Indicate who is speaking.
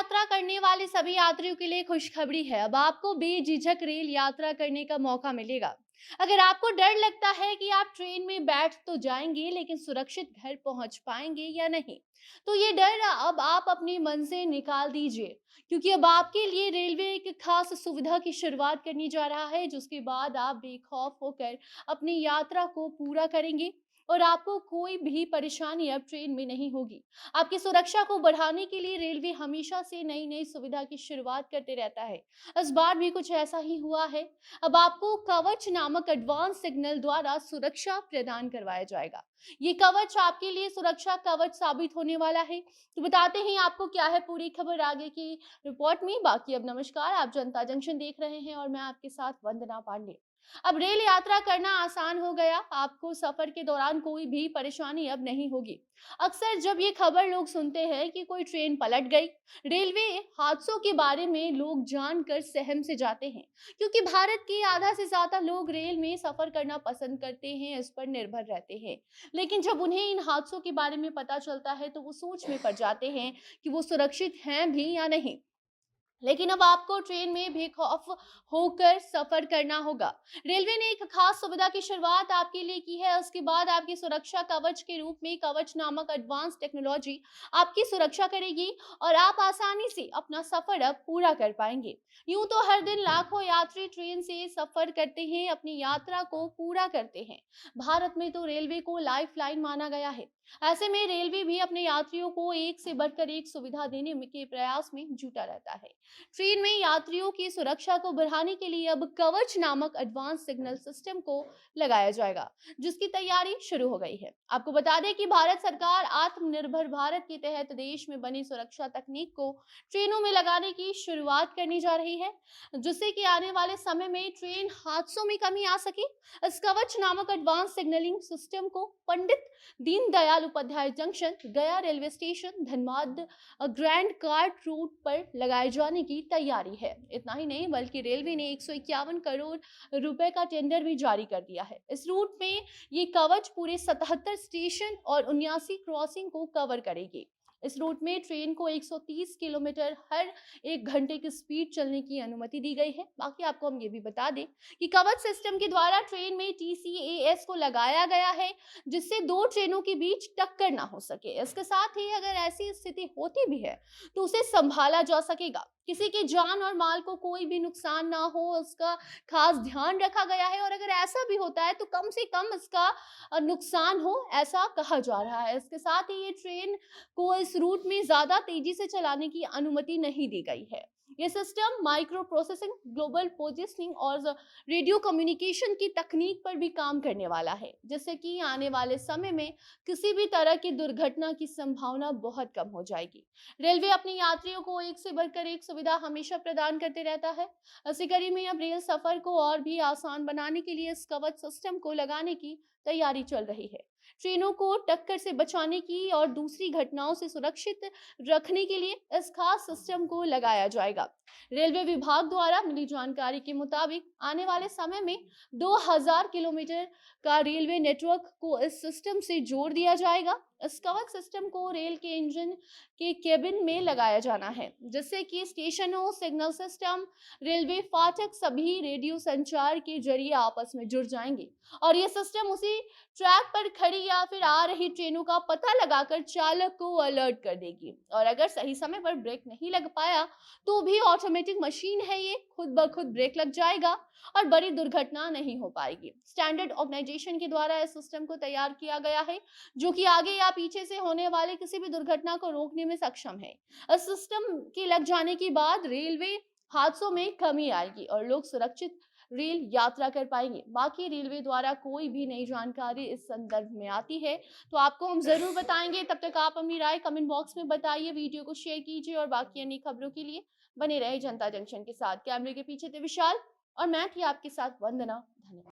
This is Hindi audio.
Speaker 1: यात्रा करने वाले सभी यात्रियों के लिए खुशखबरी है। अब आपको बेझिझक रेल यात्रा करने का मौका मिलेगा। अगर आपको डर लगता है कि आप ट्रेन में बैठ तो जाएंगे लेकिन सुरक्षित घर पहुंच पाएंगे या नहीं, तो ये डर अब आप अपने मन से निकाल दीजिए, क्योंकि अब आपके लिए रेलवे एक खास सुविधा की शुरुआत करने जा रहा है, जिसके बाद आप बेखौफ होकर अपनी यात्रा को पूरा करेंगे और आपको कोई भी परेशानी अब ट्रेन में नहीं होगी। आपकी सुरक्षा को बढ़ाने के लिए रेलवे हमेशा से नई नई सुविधा की शुरुआत करते रहता है। इस बार भी कुछ ऐसा ही हुआ है। अब आपको कवच नामक एडवांस सिग्नल द्वारा सुरक्षा प्रदान करवाया जाएगा। ये कवच आपके लिए सुरक्षा कवच साबित होने वाला है। तो बताते हैं आपको क्या है पूरी खबर आगे की रिपोर्ट में। बाकी अब नमस्कार, आप जनता जंक्शन देख रहे हैं और मैं आपके साथ वंदना पांडे। अब रेल यात्रा करना आसान हो गया। आपको सफर के दौरान कोई भी परेशानी अब नहीं होगी। अक्सर जब ये खबर लोग सुनते हैं कि कोई ट्रेन पलट गई, रेलवे हादसों के बारे में लोग जानकर सहम से जाते हैं, क्योंकि भारत के आधा से ज्यादा लोग रेल में सफर करना पसंद करते हैं, इस पर निर्भर रहते हैं। लेकिन जब उन्हें इन हादसों के बारे में पता चलता है तो वो सोच में पड़ जाते हैं कि वो सुरक्षित हैं भी या नहीं। लेकिन अब आपको ट्रेन में बेखौफ होकर सफर करना होगा। रेलवे ने एक खास सुविधा की शुरुआत आपके लिए की है। उसके बाद आपकी सुरक्षा कवच के रूप में कवच नामक एडवांस टेक्नोलॉजी आपकी सुरक्षा करेगी और आप आसानी से अपना सफर अब पूरा कर पाएंगे। यूं तो हर दिन लाखों यात्री ट्रेन से सफर करते हैं, अपनी यात्रा को पूरा करते हैं। भारत में तो रेलवे को लाइफलाइन माना गया है। ऐसे में रेलवे भी अपने यात्रियों को एक से बढ़कर एक सुविधा देने के प्रयास में जुटा रहता है। ट्रेन में यात्रियों की सुरक्षा को बढ़ाने के लिए अब कवच नामक एडवांस सिग्नल सिस्टम को लगाया जाएगा, जिसकी तैयारी शुरू हो गई है। आपको बता दें कि भारत सरकार आत्मनिर्भर भारत के तहत देश में बनी सुरक्षा तकनीक को ट्रेनों में लगाने की शुरुआत करनी जा रही है, जिससे कि आने वाले समय में ट्रेन हादसों में कमी आ सके। इस कवच नामक एडवांस सिग्नलिंग सिस्टम को Pandit Deendayal Upadhyay junction, Gaya railway station, Dhanbad grand chord route पर लगाए जाने की तैयारी है। इतना ही नहीं बल्कि रेलवे ने 151 करोड़ रुपए का टेंडर भी जारी कर दिया है। इस रूट में ये कवच पूरे 77 स्टेशन और 79 क्रॉसिंग को कवर करेगी। इस रूट में ट्रेन को 130 किलोमीटर हर 1 घंटे की स्पीड चलने की अनुमति दी गई है। बाकी आपको हम ये भी बता दें कि कवच सिस्टम के द्वारा ट्रेन में TCAS को लगाया गया है, जिससे दो ट्रेनों के बीच टक्कर ना हो सके। इसके साथ ही अगर ऐसी स्थिति होती भी है तो उसे संभाला जा सकेगा। किसी की जान और माल को कोई भी नुकसान ना हो, उसका खास ध्यान रखा गया है और अगर ऐसा भी होता है तो कम से कम इसका नुकसान हो, ऐसा कहा जा रहा है। इसके साथ ही ये ट्रेन को इस रूट में ज्यादा तेजी से चलाने की अनुमति नहीं दी गई है। ये system micro processing, global positioning और रेडियो कम्युनिकेशन की तकनीक पर भी काम करने वाला है, जिससे कि आने वाले समय में किसी भी तरह की दुर्घटना की संभावना बहुत कम हो जाएगी। रेलवे अपने यात्रियों को एक से बढ़कर एक सुविधा हमेशा प्रदान करते रहता है। इसी कड़ी में अब रेल सफर को और भी आसान बनाने के लिए इस कवच सिस्टम को लगाने की तैयारी चल रही है। ट्रेनों को टक्कर से बचाने की और दूसरी घटनाओं से सुरक्षित रखने के लिए इस खास सिस्टम को लगाया जाएगा। रेलवे विभाग द्वारा मिली जानकारी के मुताबिक आने वाले समय में 2000 किलोमीटर का रेलवे नेटवर्क को इस सिस्टम से जोड़ दिया जाएगा। इस कवच सिस्टम को रेल के इंजन के केबिन में लगाया जाना है, जिससे कि स्टेशनों, सिग्नल सिस्टम, रेलवे फाटक सभी रेडियो संचार के जरिए आपस में जुड़ जाएंगे और ये सिस्टम उसी ट्रैक पर खड़ी या फिर आ रही ट्रेनों का पता लगाकर चालक को अलर्ट कर देगी और अगर सही समय पर ब्रेक नहीं लग पाया तो भी ऑटोमेटिक मशीन है, ये खुद ब खुद ब्रेक लग जाएगा और बड़ी दुर्घटना नहीं हो पाएगी। स्टैंडर्ड ऑर्गेनाइजेशन के द्वारा इस सिस्टम को तैयार किया गया है, जो कि आगे या पीछे से होने वाले किसी भी दुर्घटना को रोकने में सक्षम है। इस सिस्टम के लग जाने के बाद रेलवे हादसों में कमी आएगी और लोग सुरक्षित रेल यात्रा कर पाएंगे। बाकी रेलवे द्वारा कोई भी नई जानकारी इस संदर्भ में आती है तो आपको हम जरूर बताएंगे। तब तक आप अपनी राय कमेंट बॉक्स में बताइए, वीडियो को शेयर कीजिए और बाकी अन्य खबरों के लिए बने रहे जनता जंक्शन के साथ। कैमरे के पीछे थे विशाल और मैं थी आपके साथ वंदना। धन्यवाद।